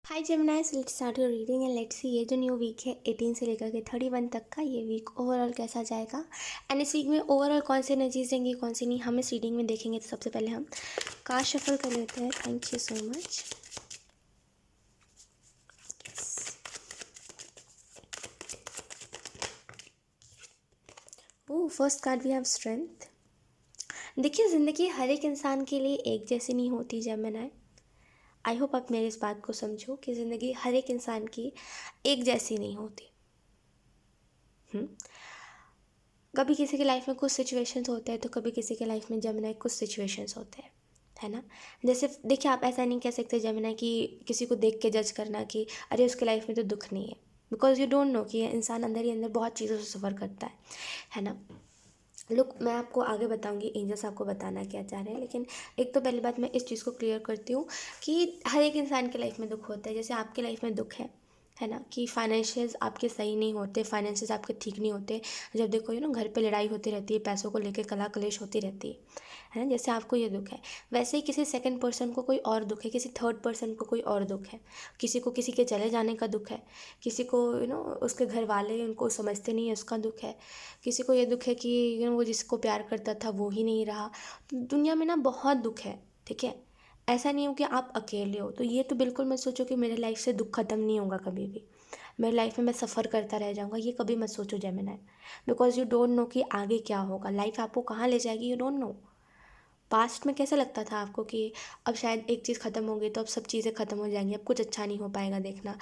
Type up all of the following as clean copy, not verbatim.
Hi जेमिनाइज, let's start your reading and let's see ये जो new week है 18 से लेकर के 31 तक का, ये वीक ओवरऑल कैसा जाएगा एंड इस वीक में ओवरऑल कौन सी एनर्जीज देंगी कौन सी नहीं, हम इस रीडिंग में देखेंगे। तो सबसे पहले हम कार्ड शफल कर लेते हैं। Thank you so much. Oh first card we have strength. देखिए, ज़िंदगी हर एक इंसान के लिए एक जैसी नहीं होती जेमिनाई। आई होप आप मेरी इस बात को समझो कि ज़िंदगी हर एक इंसान की एक जैसी नहीं होती। कभी किसी की लाइफ में कुछ सिचुएशंस होते हैं तो कभी किसी के लाइफ में जेमिनाई कुछ सिचुएशंस होते हैं, है ना। जैसे देखिए, आप ऐसा नहीं कह सकते जेमिनाई कि किसी को देख के जज करना कि अरे उसके लाइफ में तो दुख नहीं है, बिकॉज यू डोंट नो कि ये इंसान अंदर ही अंदर बहुत चीज़ों से सफ़र करता है ना। लुक, मैं आपको आगे बताऊंगी एंजल्स आपको बताना क्या चाह रहे हैं, लेकिन एक तो पहली बात मैं इस चीज़ को क्लियर करती हूँ कि हर एक इंसान की लाइफ में दुख होता है। जैसे आपके लाइफ में दुख है ना, कि फाइनेंशियल्स आपके सही नहीं होते, फाइनेंशियल्स आपके ठीक नहीं होते। जब देखो घर पे लड़ाई होती रहती है, पैसों को लेकर कला कलेश होती रहती है ना। जैसे आपको ये दुख है, वैसे ही किसी सेकंड पर्सन को कोई और दुख है, किसी थर्ड पर्सन को कोई और दुख है। किसी को किसी के चले जाने का दुख है, किसी को उसके घर वाले उनको समझते नहीं है, उसका दुख है। किसी को ये दुख है कि वो जिसको प्यार करता था वो ही नहीं रहा। तो दुनिया में ना बहुत दुख है, ठीक है। ऐसा नहीं हो कि आप अकेले हो। तो ये तो बिल्कुल मत सोचो कि मेरे लाइफ से दुख ख़त्म नहीं होगा कभी भी, मेरे लाइफ में मैं सफ़र करता रह जाऊँगा, ये कभी मत सोचो Gemini. Because you don't know कि आगे क्या होगा, लाइफ आपको कहाँ ले जाएगी, यू डोंट नो। पास्ट में कैसा लगता था आपको कि अब शायद एक चीज़ ख़त्म होगी तो अब सब चीज़ें ख़त्म हो जाएंगी, अब कुछ अच्छा नहीं हो पाएगा, देखना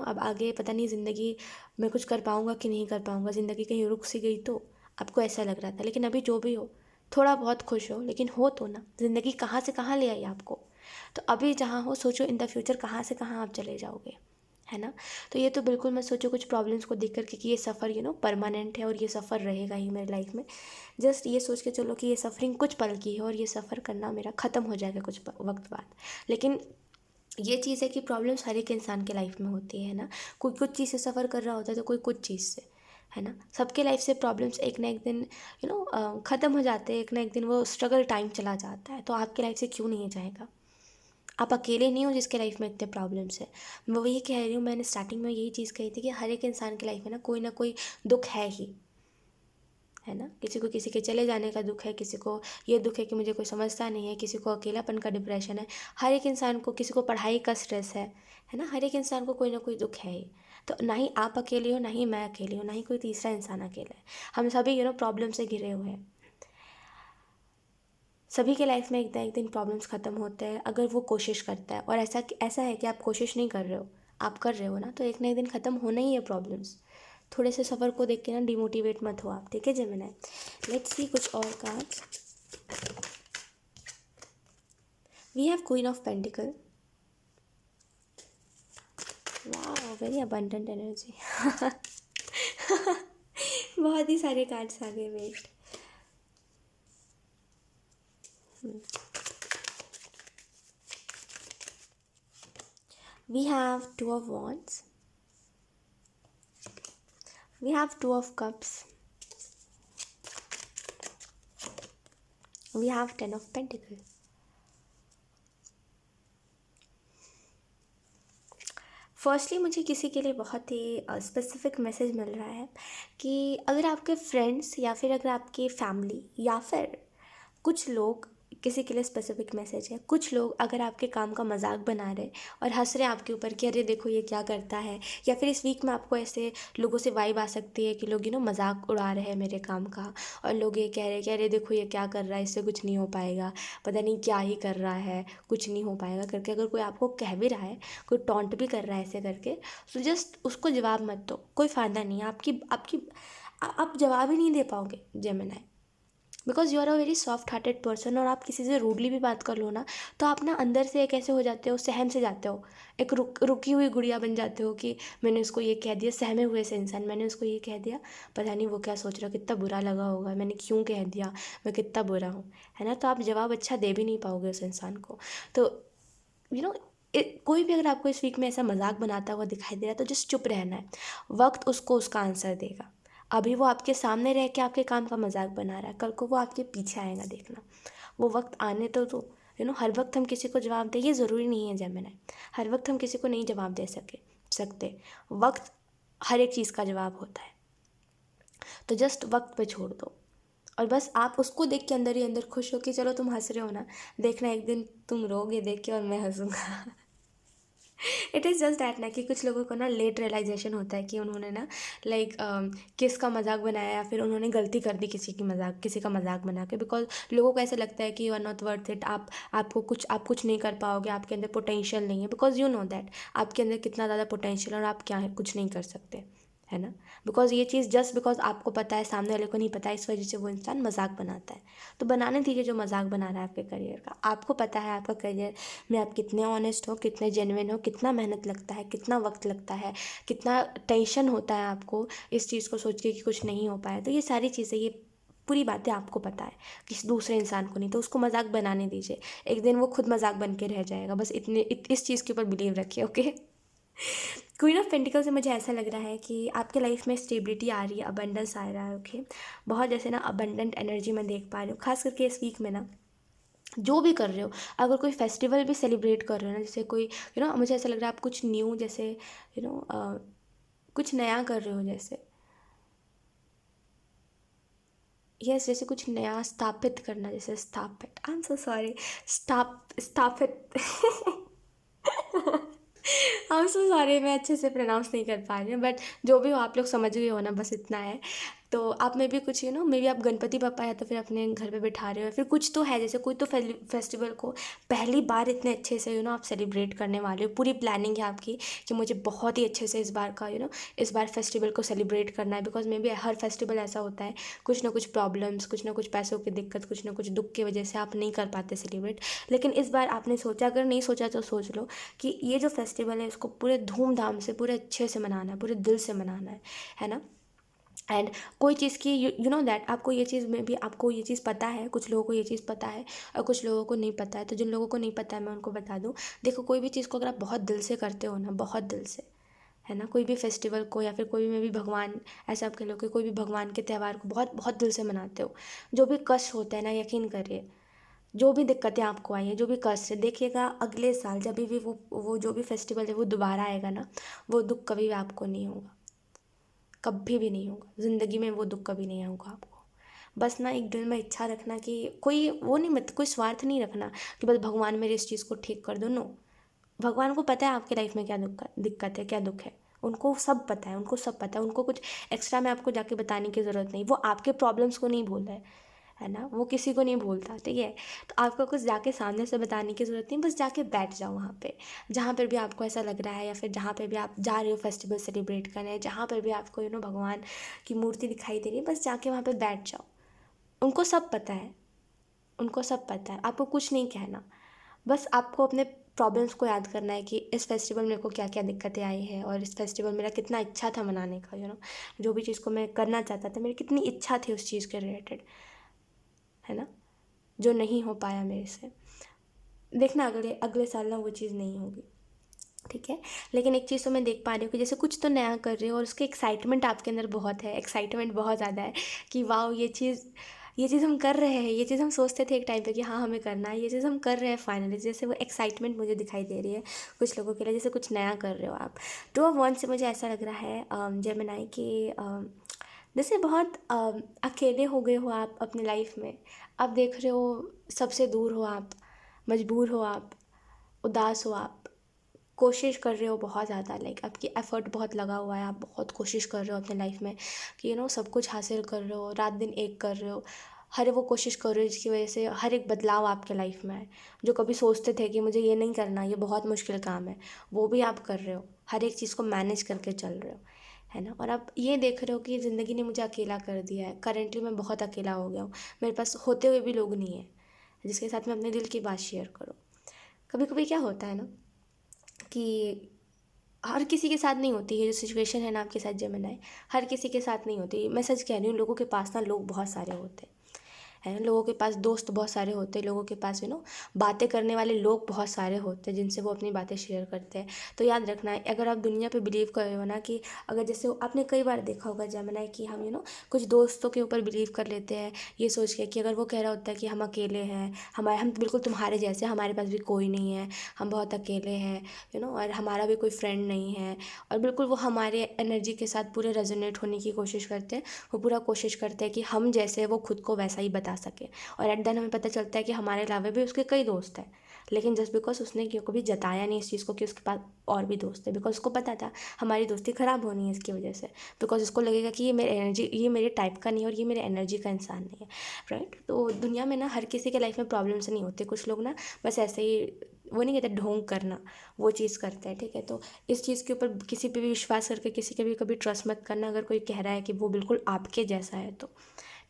अब आगे पता नहीं ज़िंदगी मैं कुछ कर पाऊँगा कि नहीं कर पाऊँगा, ज़िंदगी कहीं रुक सी गई तो आपको ऐसा लग रहा था। लेकिन अभी जो भी हो, थोड़ा बहुत खुश हो, लेकिन हो तो ना। ज़िंदगी कहाँ से कहाँ ले आई आपको। तो अभी जहाँ हो सोचो इन द फ्यूचर कहाँ से कहाँ आप चले जाओगे, है ना। तो ये तो बिल्कुल मत सोचो कुछ प्रॉब्लम्स को देख करके कि ये सफ़र परमानेंट है और ये सफ़र रहेगा ही मेरी लाइफ में। जस्ट ये सोच के चलो कि ये सफ़रिंग कुछ पल की है और ये सफ़र करना मेरा ख़त्म हो जाएगा कुछ वक्त बाद। लेकिन ये चीज़ है कि प्रॉब्लम्स हर एक इंसान के लाइफ में होती है ना। कोई कुछ चीज़ से सफ़र कर रहा होता है तो कोई कुछ चीज़ से, है ना। सबके लाइफ से प्रॉब्लम्स एक ना एक दिन ख़त्म हो जाते हैं, एक ना एक दिन वो स्ट्रगल टाइम चला जाता है। तो आपके लाइफ से क्यों नहीं जाएगा। आप अकेले नहीं हो जिसके लाइफ में इतने प्रॉब्लम्स है। मैं वही कह रही हूँ, मैंने स्टार्टिंग में यही चीज़ कही थी कि हर एक इंसान की लाइफ में ना कोई दुख है ही, है ना। किसी को किसी के चले जाने का दुख है, किसी को ये दुख है कि मुझे कोई समझता नहीं है, किसी को अकेलापन का डिप्रेशन है। हर एक इंसान को, किसी को पढ़ाई का स्ट्रेस है ना। हर एक इंसान को कोई ना कोई दुख है ही। तो ना ही आप अकेले हो, ना ही मैं अकेली हूँ, ना ही कोई तीसरा इंसान अकेला है। हम सभी प्रॉब्लम से घिरे हुए हैं। सभी के लाइफ में एक ना एक दिन प्रॉब्लम्स ख़त्म होते हैं अगर वो कोशिश करता है। और ऐसा ऐसा है कि आप कोशिश नहीं कर रहे हो, आप कर रहे हो ना, तो एक ना एक दिन ख़त्म होना ही है प्रॉब्लम्स। थोड़े से सफ़र को देख के ना डिमोटिवेट मत हो आप, ठीक है जेमिनी। लेट्स सी कुछ और cards. We have queen of pentacles. वाह, वेरी अबंडेंट एनर्जी। बहुत ही सारे कार्ड्स आ गए, wait. We have two of wands. We have two of cups. We have 10 of pentacles. Firstly मुझे किसी के लिए बहुत ही स्पेसिफिक मैसेज मिल रहा है कि अगर आपके फ्रेंड्स या फिर अगर आपकी फैमिली या फिर कुछ लोग, किसी के लिए स्पेसिफिक मैसेज है, कुछ लोग अगर आपके काम का मजाक बना रहे और हंस रहे आपके ऊपर कि अरे देखो ये क्या करता है। या फिर इस वीक में आपको ऐसे लोगों से वाइब आ सकती है कि लोग मजाक उड़ा रहे हैं मेरे काम का, और लोग ये कह रहे हैं कि अरे देखो ये क्या कर रहा है, इससे कुछ नहीं हो पाएगा, पता नहीं क्या ही कर रहा है, कुछ नहीं हो पाएगा करके अगर कोई आपको कह भी रहा है, कोई टॉन्ट भी कर रहा है ऐसे करके, तो जस्ट उसको जवाब मत दो, कोई फ़ायदा नहीं है। आपकी आपकी आप जवाब ही नहीं दे पाओगे Gemini, because you are a very soft hearted person. और आप किसी से रूडली भी बात कर लो ना, तो आप ना अंदर से एक ऐसे हो जाते हो, सहम से जाते हो, एक रुकी हुई गुड़िया बन जाते हो कि मैंने उसको ये कह दिया, सहमे हुए से इंसान, मैंने उसको ये कह दिया, पता नहीं वो क्या सोच रहा, कितना बुरा लगा होगा, मैंने क्यों कह दिया, मैं कितना बुरा हूँ, है ना। तो आप जवाब अच्छा दे भी नहीं पाओगे उस इंसान को। तो यू नो कोई भी अगर आपको इस वीक में ऐसा मजाक बनाता हुआ दिखाई दे रहा है तो जस्ट चुप रहना है। वक्त उसको उसका आंसर देगा। अभी वो आपके सामने रह के आपके काम का मजाक बना रहा है, कल को वो आपके पीछे आएगा, देखना। वो वक्त आने तो हर वक्त हम किसी को जवाब दें ये ज़रूरी नहीं है जेमिनी। हर वक्त हम किसी को नहीं जवाब दे सकते। वक्त हर एक चीज़ का जवाब होता है, तो जस्ट वक्त पे छोड़ दो और बस आप उसको देख के अंदर ही अंदर खुश हो कि चलो तुम हंस रहे हो ना, देखना एक दिन तुम रोगे देख के और मैं हंसूंगा। इट इज़ जस्ट दैट ना कि कुछ लोगों को ना लेट रियलाइजेशन होता है कि उन्होंने ना लाइक किसका मजाक बनाया या फिर उन्होंने गलती कर दी किसी का मजाक बना के, बिकॉज लोगों को ऐसा लगता है कि you are not worth it, आप कुछ नहीं कर पाओगे, आपके अंदर पोटेंशियल नहीं है, बिकॉज यू नो दैट आपके अंदर कितना ज़्यादा पोटेंशियल और आप क्या है कुछ नहीं कर सकते, है ना। बिकॉज ये चीज़ जस्ट बिकॉज आपको पता है सामने वाले को नहीं पता है, इस वजह से वो इंसान मजाक बनाता है। तो बनाने दीजिए जो मजाक बना रहा है आपके करियर का। आपको पता है आपका करियर में आप कितने ऑनेस्ट हो, कितने जेन्युइन हो, कितना मेहनत लगता है, कितना वक्त लगता है, कितना टेंशन होता है आपको इस चीज़ को सोच के कि कुछ नहीं हो पाया। तो ये सारी चीज़ें, ये पूरी बातें आपको पता है, किसी दूसरे इंसान को नहीं। तो उसको मजाक बनाने दीजिए, एक दिन वो खुद मजाक बन के रह जाएगा। बस इस चीज़ के ऊपर बिलीव रखिए, ओके। क्वीन ऑफ पेंटिकल से मुझे ऐसा लग रहा है कि आपके लाइफ में स्टेबिलिटी आ रही है, अबंडेंस आ रहा है, ओके। बहुत जैसे ना अबंडेंट एनर्जी मैं देख पा रही हूँ, खास करके इस वीक में ना जो भी कर रहे हो। अगर कोई फेस्टिवल भी सेलिब्रेट कर रहे हो ना, जैसे कोई मुझे ऐसा लग रहा है आप कुछ न्यू जैसे कुछ नया कर रहे हो, जैसे यस जैसे कुछ नया स्थापित करना, जैसे स्थापित, आई एम सो सॉरी, स्थापित। आई एम सो सॉरी, मैं अच्छे से प्रोनाउंस नहीं कर पा रही हूँ, बट जो भी हो आप लोग समझ गए हो ना, बस इतना है। तो आप में भी कुछ मे बी आप गणपति बप्पा या तो फिर अपने घर पे बिठा रहे हो, या फिर कुछ तो है, जैसे कोई तो फेस्टिवल को पहली बार इतने अच्छे से आप सेलिब्रेट करने वाले हो। पूरी प्लानिंग है आपकी कि मुझे बहुत ही अच्छे से इस बार का इस बार फेस्टिवल को सेलिब्रेट करना है, because may be her festival ऐसा होता है, कुछ ना कुछ प्रॉब्लम्स, कुछ ना कुछ पैसों की दिक्कत, कुछ ना कुछ दुख की वजह से आप नहीं कर पाते सेलिब्रेट। लेकिन इस बार आपने सोचा, अगर नहीं सोचा तो सोच लो कि ये जो फेस्टिवल है इसको पूरे धूमधाम से, पूरे अच्छे से मनाना है, पूरे दिल से मनाना है ना। एंड कोई चीज़ की यू नो दैट आपको ये चीज़ में भी आपको ये चीज़ पता है, कुछ लोगों को ये चीज़ पता है और कुछ लोगों को नहीं पता है। तो जिन लोगों को नहीं पता है मैं उनको बता दूँ, देखो कोई भी चीज़ को अगर आप बहुत दिल से करते हो ना, बहुत दिल से, है ना, कोई भी फेस्टिवल को या फिर कोई भी भगवान, ऐसा आप कह लो कि कोई भी भगवान के त्यौहार को बहुत बहुत दिल से मनाते हो, जो भी कष्ट होता है ना, यकीन करिए, जो भी दिक्कतें आपको आई हैं, जो भी कष्ट है, देखिएगा अगले साल जब भी वो जो भी फेस्टिवल है वो दोबारा आएगा ना, वो दुख कभी भी आपको नहीं होगा, कभी भी नहीं होगा ज़िंदगी में, वो दुख कभी नहीं होगा आपको। बस ना एक दिल में इच्छा रखना कि कोई वो नहीं, मत कोई स्वार्थ नहीं रखना कि बस भगवान मेरे इस चीज़ को ठीक कर दो। नो, भगवान को पता है आपकी लाइफ में क्या दिक्कत है, क्या दुख है, उनको सब पता है, उनको सब पता है। उनको कुछ एक्स्ट्रा में आपको जाके बताने की ज़रूरत नहीं। वो आपके प्रॉब्लम्स को नहीं बोल रहा है ना, वो किसी को नहीं बोलता, ठीक है। तो आपको कुछ जाके सामने से बताने की ज़रूरत नहीं, बस जाके बैठ जाओ वहाँ पे, जहाँ पर भी आपको ऐसा लग रहा है, या फिर जहाँ पर भी आप जा रहे हो फेस्टिवल सेलिब्रेट करने, जहाँ पर भी आपको भगवान की मूर्ति दिखाई दे रही है, बस जाके वहाँ पर बैठ जाओ। उनको सब पता है, उनको सब पता है, आपको कुछ नहीं कहना। बस आपको अपने प्रॉब्लम्स को याद करना है कि इस फेस्टिवल मेरे को क्या क्या दिक्कतें आई है, और इस फेस्टिवल मेरा कितना इच्छा था मनाने का, जो भी चीज़ को मैं करना चाहता था, मेरी कितनी इच्छा थी उस चीज़ के रिलेटेड, है ना, जो नहीं हो पाया मेरे से। देखना अगले अगले साल ना वो चीज़ नहीं होगी, ठीक है। लेकिन एक चीज़ तो मैं देख पा रही हूँ कि जैसे कुछ तो नया कर रहे हो और उसके एक्साइटमेंट आपके अंदर बहुत है, एक्साइटमेंट बहुत ज़्यादा है कि वाह ये चीज़ हम कर रहे हैं, ये चीज़ हम सोचते थे एक टाइम पे कि हाँ हमें करना है, ये चीज़ हम कर रहे हैं फाइनली। जैसे वो एक्साइटमेंट मुझे दिखाई दे रही है कुछ लोगों के लिए, जैसे कुछ नया कर रहे हो आप। टू ऑफ वन से मुझे ऐसा लग रहा है जेमिनी कि जैसे बहुत अकेले हो गए हो आप अपनी लाइफ में। आप देख रहे हो सबसे दूर हो आप, मजबूर हो आप, उदास हो आप, कोशिश कर रहे हो बहुत ज़्यादा, लाइक आपकी एफ़र्ट बहुत लगा हुआ है, आप बहुत कोशिश कर रहे हो अपने लाइफ में कि सब कुछ हासिल कर रहे हो, रात दिन एक कर रहे हो, हर वो कोशिश कर रहे हो जिसकी वजह से हर एक बदलाव आपके लाइफ में आए। जो कभी सोचते थे कि मुझे ये नहीं करना, ये बहुत मुश्किल काम है, वो भी आप कर रहे हो, हर एक चीज़ को मैनेज करके चल रहे हो, है ना। और आप ये देख रहे हो कि ज़िंदगी ने मुझे अकेला कर दिया है, करेंटली मैं बहुत अकेला हो गया हूँ, मेरे पास होते हुए भी लोग नहीं हैं जिसके साथ मैं अपने दिल की बात शेयर करूँ। कभी कभी क्या होता है ना कि हर किसी के साथ नहीं होती है जो सिचुएशन है ना आपके साथ जेमिनी, हर किसी के साथ नहीं होती। मैं सच कह रही हूँ, लोगों के पास ना लोग बहुत सारे होते हैं, है ना। लोगों के पास दोस्त बहुत सारे होते हैं, लोगों के पास बातें करने वाले लोग बहुत सारे होते हैं जिनसे वो अपनी बातें शेयर करते हैं। तो याद रखना, अगर आप दुनिया पे बिलीव कर रहे हो ना कि अगर जैसे आपने कई बार देखा होगा जेमिनी कि हम कुछ दोस्तों के ऊपर बिलीव कर लेते हैं ये सोच के कि अगर वो कह रहा होता है कि हम अकेले हैं, हम बिल्कुल तुम्हारे जैसे, हमारे पास भी कोई नहीं है, हम बहुत अकेले हैं, और हमारा भी कोई फ्रेंड नहीं है, और बिल्कुल वो हमारे एनर्जी के साथ पूरे रेजोनेट होने की कोशिश करते हैं। वो पूरा कोशिश करते हैं कि हम जैसे वो खुद को वैसा ही बता सके, और एट देन हमें पता चलता है कि हमारे अलावा भी उसके कई दोस्त हैं, लेकिन जस्ट बिकॉज उसने क्यों कभी जताया नहीं इस चीज़ को कि उसके पास और भी दोस्त है, बिकॉज उसको पता था हमारी दोस्ती ख़राब होनी है इसकी वजह से, बिकॉज उसको लगेगा कि ये मेरे टाइप का नहीं है और ये मेरे एनर्जी का इंसान नहीं है, राइट। तो दुनिया में ना हर किसी के लाइफ में प्रॉब्लम्स नहीं होते, कुछ लोग ना बस ऐसे ही, वो नहीं कहते ढोंग करना, वो चीज़ करते हैं, ठीक है। तो इस चीज़ के ऊपर किसी पे भी विश्वास करके किसी के भी कभी ट्रस्ट मत करना, अगर कोई कह रहा है कि वो बिल्कुल आपके जैसा है तो,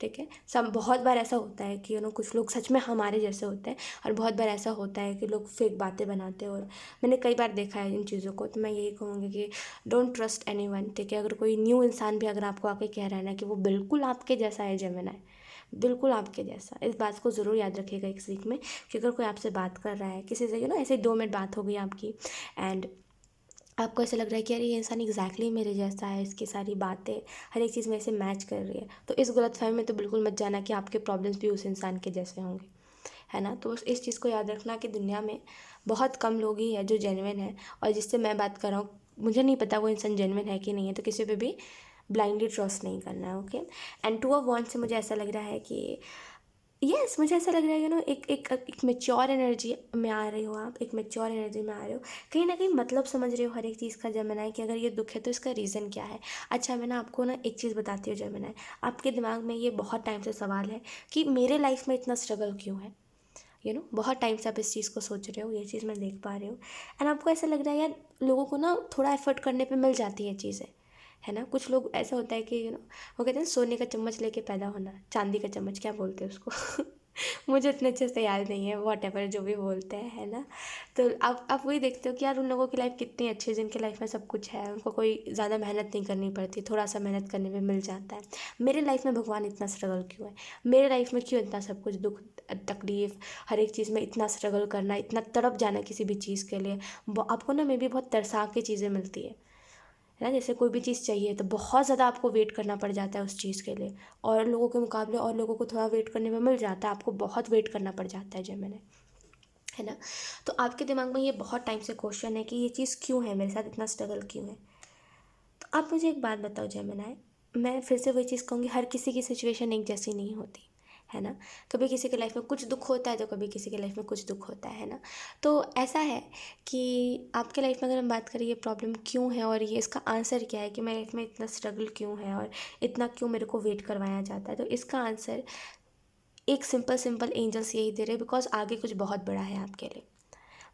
ठीक है। सब बहुत बार ऐसा होता है कि कुछ लोग सच में हमारे जैसे होते हैं, और बहुत बार ऐसा होता है कि लोग फेक बातें बनाते हैं, और मैंने कई बार देखा है इन चीज़ों को। तो मैं यही कहूँगी कि डोंट ट्रस्ट एनीवन, ठीक है। अगर कोई न्यू इंसान भी अगर आपको आके कह रहा है ना कि वो बिल्कुल आपके जैसा है जेमिनी, बिल्कुल आपके जैसा, इस बात को ज़रूर याद रखिएगा एक सीख में, कि अगर कोई आपसे बात कर रहा है किसी से ऐसे 2 मिनट बात हो गई आपकी, एंड आपको ऐसा लग रहा है कि यार ये इंसान एग्जैक्टली मेरे जैसा है, इसकी सारी बातें हर एक चीज़ मेरे से मैच कर रही है, तो इस गलतफहमी में तो बिल्कुल मत जाना कि आपके प्रॉब्लम्स भी उस इंसान के जैसे होंगे, है ना। तो इस चीज़ को याद रखना कि दुनिया में बहुत कम लोग ही है जो जेन्युइन है, और जिससे मैं बात कर रहा हूँ मुझे नहीं पता वो इंसान जेन्युइन है कि नहीं है, तो किसी पे भी ब्लाइंडली ट्रस्ट नहीं करना है, okay. And two of wands से मुझे ऐसा लग रहा है कि यस, मुझे ऐसा लग रहा है एक मेच्योर एनर्जी में आ रहे हो आप, एक मेच्योर एनर्जी में आ रहे हो, कहीं ना कहीं मतलब समझ रहे हो हर एक चीज़ का जेमिनी, कि अगर ये दुख है तो इसका रीज़न क्या है। अच्छा, मैं ना आपको ना एक चीज़ बताती हूँ जेमिनी, आपके दिमाग में ये बहुत टाइम से सवाल है कि मेरे लाइफ में इतना स्ट्रगल क्यों है, बहुत टाइम से आप इस चीज़ को सोच रहे हो, ये चीज़ मैं देख पा रही हूँ। एंड आपको ऐसा लग रहा है यार लोगों को ना थोड़ा एफर्ट करने पे मिल जाती है चीज़ें, है ना। कुछ लोग ऐसा होता है कि वो कहते हैं सोने का चम्मच लेके पैदा होना, चांदी का चम्मच क्या बोलते हैं उसको मुझे इतने अच्छे से याद नहीं है, वॉट एवर जो भी बोलते हैं, है ना। तो आप वही देखते हो कि यार उन लोगों की लाइफ कितनी अच्छी है जिनके लाइफ में सब कुछ है, उनको कोई ज़्यादा मेहनत नहीं करनी पड़ती, थोड़ा सा मेहनत करने में मिल जाता है। मेरे लाइफ में भगवान इतना स्ट्रगल क्यों है, मेरे लाइफ में क्यों इतना सब कुछ दुख तकलीफ़, हर एक चीज़ में इतना स्ट्रगल करना, इतना तड़प जाना किसी भी चीज़ के लिए। आपको ना मे बी बहुत तरसा के चीज़ें मिलती है ना, जैसे कोई भी चीज़ चाहिए तो बहुत ज़्यादा आपको वेट करना पड़ जाता है उस चीज़ के लिए, और लोगों के मुकाबले और लोगों को थोड़ा वेट करने में मिल जाता है, आपको बहुत वेट करना पड़ जाता है जेमिनी, है ना। तो आपके दिमाग में ये बहुत टाइम से क्वेश्चन है कि ये चीज़ क्यों है, मेरे साथ इतना स्ट्रगल क्यों है। तो आप मुझे एक बात बताओ जेमिनी, मैं फिर से वही चीज़ कहूँगी, हर किसी की सिचुएशन एक जैसी नहीं होती, है ना। कभी किसी के लाइफ में कुछ दुख होता है तो कभी किसी के लाइफ में कुछ दुख होता है ना। तो ऐसा है कि आपके लाइफ में अगर हम बात करें ये प्रॉब्लम क्यों है और ये इसका आंसर क्या है कि मेरे लाइफ में इतना स्ट्रगल क्यों है और इतना क्यों मेरे को वेट करवाया जाता है, तो इसका आंसर एक सिंपल सिंपल एंजल्स यही दे रहे हैं, बिकॉज आगे कुछ बहुत बड़ा है आपके लिए,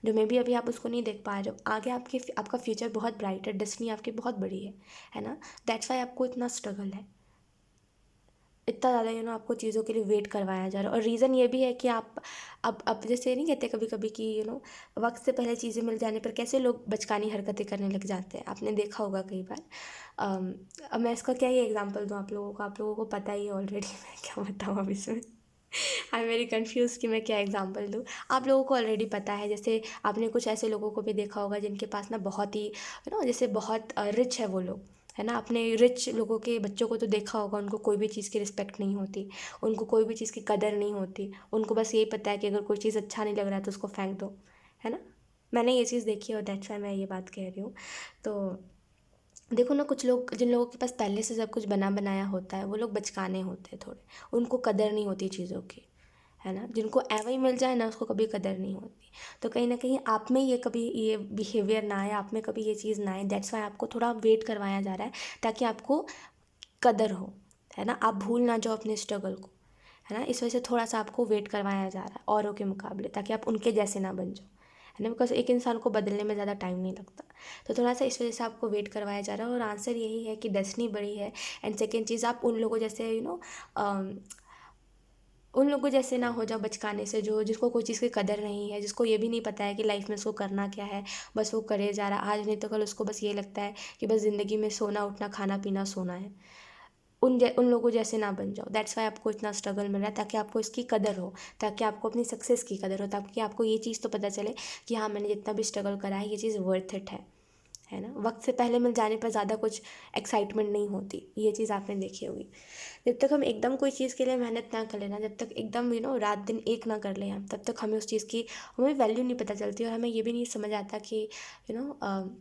जो मे बी अभी आप उसको नहीं देख पा रहे हो। आगे आपका फ्यूचर बहुत ब्राइट है, डेस्टिनी आपकी बहुत बड़ी है ना। दैट्स वाई आपको इतना स्ट्रगल है, इतना ज़्यादा आपको चीज़ों के लिए वेट करवाया जा रहा है। और रीज़न ये भी है कि आप अब जैसे नहीं कहते कभी कभी कि वक्त से पहले चीज़ें मिल जाने पर कैसे लोग बचकानी हरकतें करने लग जाते हैं, आपने देखा होगा कई बार। अब मैं इसका क्या ही एग्जांपल दूँ आप लोगों को पता ही है ऑलरेडी मैं क्या बताऊँ अब इसमें आई एम वेरी कन्फ्यूज़ कि मैं क्या एग्जांपल दूँ। आप लोगों को ऑलरेडी पता है, जैसे आपने कुछ ऐसे लोगों को भी देखा होगा जिनके पास ना बहुत ही जैसे बहुत रिच है वो लोग, है ना। अपने रिच लोगों के बच्चों को तो देखा होगा, उनको कोई भी चीज़ की रिस्पेक्ट नहीं होती, उनको कोई भी चीज़ की कदर नहीं होती, उनको बस यही पता है कि अगर कोई चीज़ अच्छा नहीं लग रहा है तो उसको फेंक दो, है ना। मैंने ये चीज़ देखी है और दैट्स वाई मैं ये बात कह रही हूँ। तो देखो ना, कुछ लोग जिन लोगों के पास पहले से सब कुछ बना बनाया होता है वो लोग बचकाने होते हैं थोड़े, उनको कदर नहीं होती चीज़ों की, है ना। जिनको एवं ही मिल जाए ना उसको कभी कदर नहीं होती। तो कहीं ना कहीं आप में ये कभी ये बिहेवियर ना आए, आप में कभी ये चीज़ ना आए, दैट्स वाई आपको थोड़ा वेट करवाया जा रहा है, ताकि आपको कदर हो, है ना। आप भूल ना जाओ अपने स्ट्रगल को, है ना। इस वजह से थोड़ा सा आपको वेट करवाया जा रहा है औरों के मुकाबले, ताकि आप उनके जैसे ना बन जाओ, है ना। बिकॉज एक इंसान को बदलने में ज़्यादा टाइम नहीं लगता, तो थोड़ा सा इस वजह से आपको वेट करवाया जा रहा है। और आंसर यही है कि डेस्टिनी बड़ी है। एंड सेकेंड चीज़, आप उन लोगों जैसे उन लोगों जैसे ना हो जाओ बचकाने से, जो जिसको कोई चीज़ की कदर नहीं है, जिसको ये भी नहीं पता है कि लाइफ में उसको करना क्या है, बस वो करे जा रहा, आज नहीं तो कल उसको बस ये लगता है कि बस ज़िंदगी में सोना उठना खाना पीना सोना है। उन लोगों जैसे ना बन जाओ। दैट्स वाई आपको इतना स्ट्रगल मिल रहा है, ताकि आपको इसकी कदर हो, ताकि आपको अपनी सक्सेस की कदर हो, ताकि आपको ये चीज़ तो पता चले कि हाँ, मैंने जितना भी स्ट्रगल करा है ये चीज़ वर्थ इट है ना। वक्त से पहले मिल जाने पर ज़्यादा कुछ एक्साइटमेंट नहीं होती, ये चीज़ आपने देखी होगी। जब तक हम एकदम कोई चीज़ के लिए मेहनत ना कर लेना, जब तक एकदम रात दिन एक ना कर ले हम, तब तक हमें उस चीज़ की हमें वैल्यू नहीं पता चलती, और हमें ये भी नहीं समझ आता कि यू नो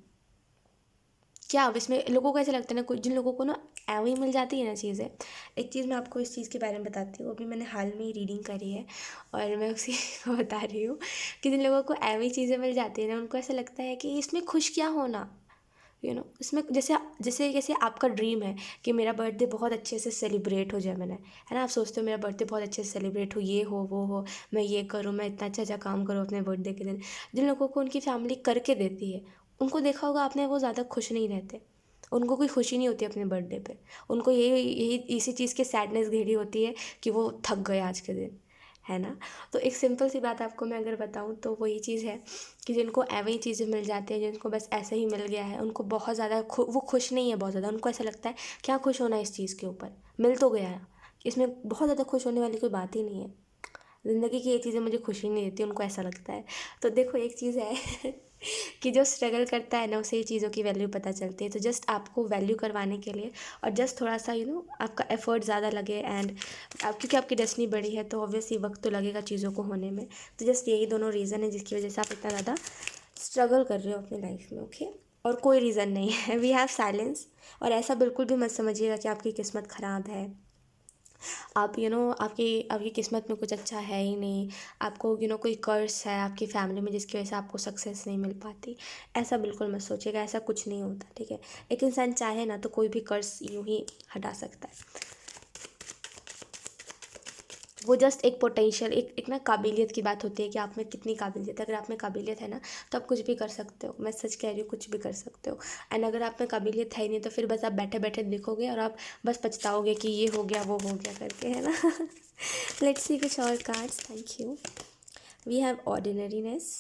क्या अब इसमें लोगों को ऐसा लगता है ना, कुछ जिन लोगों को ना एवं ही मिल जाती है ना चीज़ें। एक चीज़ मैं आपको इस चीज़ के बारे में बताती हूँ, अभी मैंने हाल में ही रीडिंग करी है और मैं उसी को बता रही हूँ कि जिन लोगों को एवं ही चीज़ें मिल जाती है ना, उनको ऐसा लगता है कि इसमें खुश क्या होना, इसमें जैसे जैसे जैसे आपका ड्रीम है कि मेरा बर्थडे बहुत अच्छे से सेलिब्रेट हो जाए, मैंने है ना, आप सोचते हो मेरा बर्थडे बहुत अच्छे से सेलिब्रेट हो, ये हो वो हो, मैं ये करूँ, मैं इतना अच्छा अच्छा काम करूँ अपने बर्थडे के दिन। जिन लोगों को उनकी फैमिली करके देती है, उनको देखा होगा आपने, वो ज़्यादा खुश नहीं रहते, उनको कोई खुशी नहीं होती अपने बर्थडे पे। उनको यही यही इसी चीज़ की सैडनेस घेरी होती है कि वो थक गए आज के दिन, है ना। तो एक सिंपल सी बात आपको मैं अगर बताऊँ तो वही चीज़ है कि जिनको एवं ही चीज़ें मिल जाती हैं, जिनको बस ऐसे ही मिल गया है, उनको बहुत ज़्यादा वो खुश नहीं है बहुत ज़्यादा। उनको ऐसा लगता है क्या खुश होना है इस चीज़ के ऊपर, मिल तो गया है, इसमें बहुत ज़्यादा खुश होने वाली कोई बात ही नहीं है। ज़िंदगी की ये चीज़ें मुझे खुशी नहीं देती, उनको ऐसा लगता है। तो देखो एक चीज़ है कि जो स्ट्रगल करता है ना, उसे ये चीज़ों की वैल्यू पता चलती है। तो जस्ट आपको वैल्यू करवाने के लिए और जस्ट थोड़ा सा आपका एफर्ट ज़्यादा लगे, एंड क्योंकि आपकी डेस्टिनी बड़ी है तो ऑब्वियसली वक्त तो लगेगा चीज़ों को होने में। तो जस्ट यही दोनों रीज़न है जिसकी वजह से आप इतना ज़्यादा स्ट्रगल कर रहे हो अपनी लाइफ में, ओके। और कोई रीज़न नहीं है, वी हैव साइलेंस। और ऐसा बिल्कुल भी मत समझिएगा कि आपकी किस्मत ख़राब है, आप आपकी आपकी किस्मत में कुछ अच्छा है ही नहीं, आपको कोई कर्स है आपकी फैमिली में जिसकी वजह से आपको सक्सेस नहीं मिल पाती। ऐसा बिल्कुल मत सोचिएगा, ऐसा कुछ नहीं होता, ठीक है। एक इंसान चाहे ना तो कोई भी कर्स यूँ ही हटा सकता है। वो जस्ट एक पोटेंशियल, एक ना काबिलियत की बात होती है कि आप में कितनी काबिलियत है। अगर आप में काबिलियत है ना तो आप कुछ भी कर सकते हो, मैं सच कह रही हूँ, कुछ भी कर सकते हो। एंड अगर आप में काबिलियत है ही नहीं तो फिर बस आप बैठे बैठे देखोगे और आप बस पछताओगे कि ये हो गया वो हो गया करके, है ना। लेट्स सी कुछ और cards. Thank you. We have ordinariness,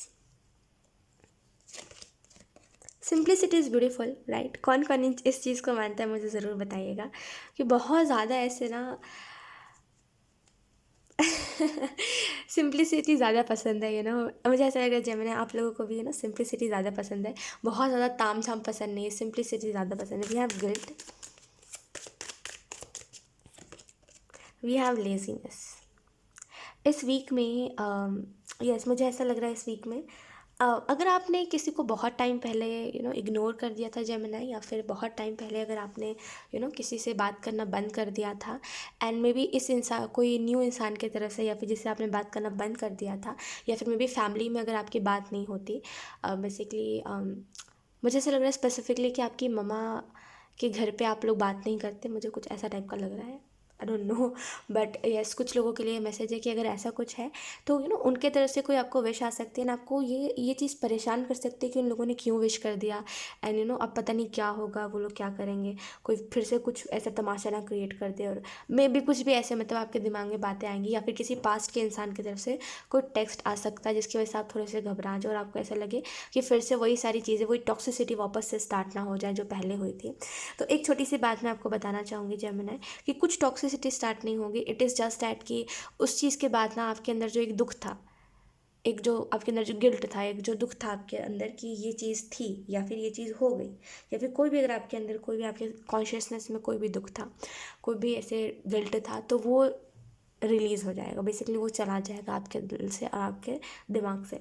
simplicity is beautiful, right. कौन कौन इस चीज़ को मानता है मुझे ज़रूर बताइएगा कि बहुत ज़्यादा ऐसे ना सिंप्लिसिटी ज़्यादा पसंद है, मुझे ऐसा लग रहा है जेमिनी आप लोगों को भी सिंप्लिसिटी ज़्यादा पसंद है। बहुत ज़्यादा ताम झाम पसंद नहीं है, सिंप्लिसिटी ज़्यादा पसंद है। We have guilt, we have laziness. इस वीक में यस मुझे ऐसा लग रहा है इस वीक में अगर आपने किसी को बहुत टाइम पहले इग्नोर कर दिया था जेमिनी, या फिर बहुत टाइम पहले अगर आपने किसी से बात करना बंद कर दिया था, एंड मे बी इस इंसान कोई न्यू इंसान की तरफ से, या फिर जिससे आपने बात करना बंद कर दिया था, या फिर मे बी फैमिली में अगर आपकी बात नहीं होती, बेसिकली मुझे ऐसा लग रहा है स्पेसिफिकली कि आपकी मम्मा के घर पे आप लोग बात नहीं करते, मुझे कुछ ऐसा टाइप का लग रहा है। I don't know, but yes कुछ लोगों के लिए मैसेज है कि अगर ऐसा कुछ है तो उनके तरफ से कोई आपको विश आ सकती है ना, आपको ये चीज़ परेशान कर सकती है कि उन लोगों ने क्यों विश कर दिया, एंड अब पता नहीं क्या होगा, वो लोग क्या करेंगे, कोई फिर से कुछ ऐसा तमाशा ना क्रिएट कर दे, और मे बी कुछ भी ऐसे मतलब आपके दिमाग में बातें आएंगी, या फिर किसी पास्ट के इंसान की तरफ से कोई टेक्स्ट आ सकता है जिसकी वजह से आप थोड़े से घबरा जाओ और आपको ऐसा लगे कि फिर से वही सारी चीज़ें, वही टॉक्सिसिटी वापस से स्टार्ट ना हो जाए जो पहले हुई थी। तो एक छोटी सी बात मैं आपको बताना चाहूँगी जेमिनी, कि कुछ टॉक्सिसिटी स्टार्ट नहीं होगी, इट इज़ जस्ट दैट कि उस चीज़ के बाद ना आपके अंदर जो एक दुख था, एक जो आपके अंदर जो गिल्ट था, एक जो दुख था आपके अंदर कि ये चीज़ थी या फिर ये चीज़ हो गई, या फिर कोई भी अगर आपके अंदर कोई भी आपके कॉन्शियसनेस में कोई भी दुख था, कोई भी ऐसे गिल्ट था, तो वो रिलीज़ हो जाएगा, बेसिकली वो चला जाएगा आपके दिल से और आपके दिमाग से।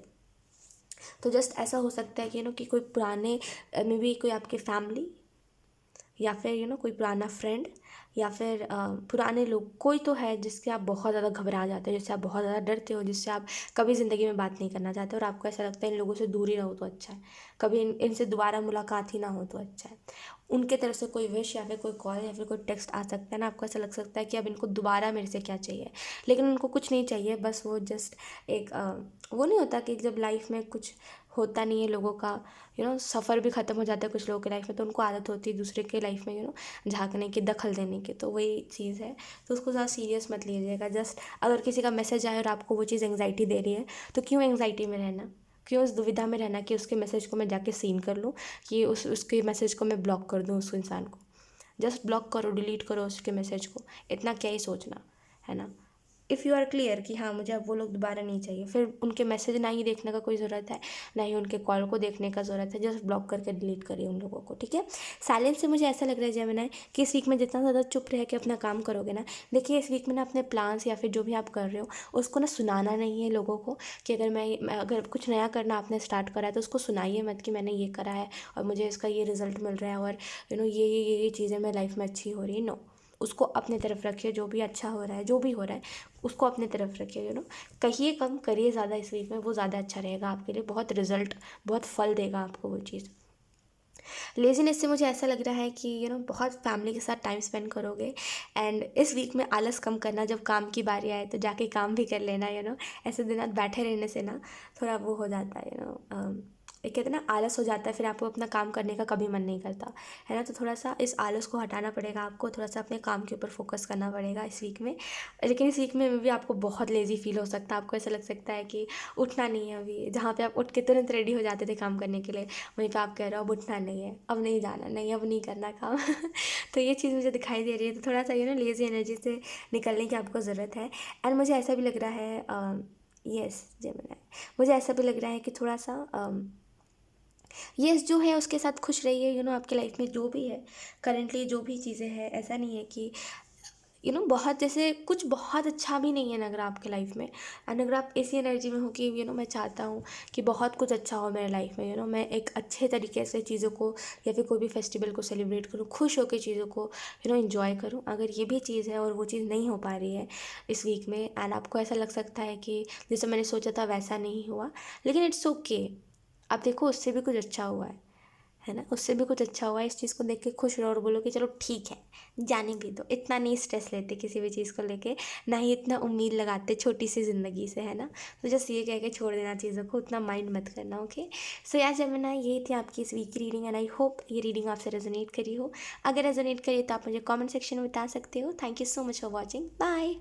तो जस्ट ऐसा हो सकता है कि कोई पुराने मे बी कोई आपके फैमिली, या फिर कोई पुराना फ्रेंड, या फिर पुराने लोग, कोई तो है जिससे आप बहुत ज़्यादा घबरा जाते हो, जिससे आप बहुत ज़्यादा डरते हो, जिससे आप कभी ज़िंदगी में बात नहीं करना चाहते और आपको ऐसा लगता है इन लोगों से दूर ही रहो तो अच्छा है, कभी इनसे दोबारा मुलाकात ही ना हो तो अच्छा है। उनके तरफ से कोई विश या फिर कोई कॉल या फिर कोई टेक्स्ट आ सकता है ना, आपको ऐसा लग सकता है कि अब इनको दोबारा मेरे से क्या चाहिए, लेकिन उनको कुछ नहीं चाहिए, बस वो जस्ट एक वो नहीं होता कि जब लाइफ में कुछ होता नहीं है लोगों का, सफ़र भी ख़त्म हो जाता है कुछ लोगों की लाइफ में, तो उनको आदत होती है दूसरे के लाइफ में झांकने की, दखल देने की, तो वही चीज़ है। तो उसको ज़्यादा सीरियस मत लीजिएगा। जस्ट अगर किसी का मैसेज आए और आपको वो चीज़ एंग्जाइटी दे रही है, तो क्यों एंग्जाइटी में रहना, क्यों उस दुविधा में रहना कि उसके मैसेज को मैं जाके सीन कर लूँ, कि उसके मैसेज को मैं ब्लॉक कर दूँ उस इंसान को। जस्ट ब्लॉक करो, डिलीट करो उसके मैसेज को, इतना क्या ही सोचना, है ना। इफ़ यू आर क्लियर कि हाँ मुझे अब वो लोग दोबारा नहीं चाहिए, फिर उनके मैसेज ना ही देखने का कोई ज़रूरत है, ना ही उनके कॉल को देखने का ज़रूरत है, जस्ट ब्लॉक करके डिलीट करिए उन लोगों को, ठीक है। साइलेंस से मुझे ऐसा लग रहा है जेमिनी कि इस वीक में जितना ज़्यादा चुप रह के अपना काम करोगे ना, देखिए इस वीक में ना अपने प्लान्स या फिर जो भी आप कर रहे हो उसको ना सुनाना नहीं है लोगों को, कि अगर कुछ नया करना आपने स्टार्ट करा है तो उसको सुनाइए मत कि मैंने ये करा है और मुझे इसका ये रिजल्ट मिल रहा है और ये चीज़ें मेरी लाइफ में अच्छी हो रही है। नो, उसको अपने तरफ रखिए, जो भी अच्छा हो रहा है, जो भी हो रहा है उसको अपने तरफ रखिए, कहिए कम, करिए ज़्यादा इस वीक में, वो ज़्यादा अच्छा रहेगा आपके लिए, बहुत रिजल्ट, बहुत फल देगा आपको वो चीज़। लेज़ीनेस से मुझे ऐसा लग रहा है कि बहुत फैमिली के साथ टाइम स्पेंड करोगे, एंड इस वीक में आलस कम करना, जब काम की बारी आए तो जाके काम भी कर लेना, ऐसे दिन बैठे रहने से ना थोड़ा वो हो जाता है, एक कहते हैं ना आलस हो जाता है, फिर आपको अपना काम करने का कभी मन नहीं करता, है ना। तो थोड़ा सा इस आलस को हटाना पड़ेगा आपको, थोड़ा सा अपने काम के ऊपर फोकस करना पड़ेगा इस वीक में। लेकिन इस वीक में भी आपको बहुत लेज़ी फील हो सकता है, आपको ऐसा लग सकता है कि उठना नहीं है अभी, जहाँ पे आप उठ के तुरंत रेडी हो जाते थे काम करने के लिए, वहीं पे आप कह रहे हो अब उठना नहीं है, अब नहीं जाना, नहीं अब नहीं करना काम तो ये चीज़ मुझे दिखाई दे रही है, तो थोड़ा सा लेज़ी एनर्जी से निकलने की आपको ज़रूरत है। एंड मुझे ऐसा भी लग रहा है, यस जेमिनी, मुझे ऐसा भी लग रहा है कि थोड़ा सा यस जो है उसके साथ खुश रहिए, आपके लाइफ में जो भी है करेंटली, जो भी चीज़ें हैं, ऐसा नहीं है कि बहुत जैसे कुछ बहुत अच्छा भी नहीं है अगर आपके लाइफ में, एंड अगर आप इसी एनर्जी में हो कि मैं चाहता हूँ कि बहुत कुछ अच्छा हो मेरे लाइफ में, मैं एक अच्छे तरीके से चीज़ों को या फिर कोई भी फेस्टिवल को सेलिब्रेट करूँ, खुश होकर चीज़ों को इंजॉय करूँ, अगर ये भी चीज़ है और वो चीज़ नहीं हो पा रही है इस वीक में, एंड आपको ऐसा लग सकता है कि जैसे मैंने सोचा था वैसा नहीं हुआ, लेकिन इट्स ओके, आप देखो उससे भी कुछ अच्छा हुआ है ना, उससे भी कुछ अच्छा हुआ है, इस चीज़ को देख के खुश रहो और बोलो कि चलो ठीक है, जाने भी दो, इतना नहीं स्ट्रेस लेते किसी भी चीज़ को लेके, ना ही इतना उम्मीद लगाते छोटी सी ज़िंदगी से, है ना। तो जस्ट ये कह के छोड़ देना चीज़ों को, उतना माइंड मत करना, ओके। सो यार जेमिनी, ये थी आपकी इस वीक की रीडिंग, एंड आई होप ये रीडिंग आपसे रेजोनेट करी हो। अगर रेजोनेट करी तो आप मुझे कॉमेंट सेक्शन में बता सकते हो। Thank you so much for watching, bye.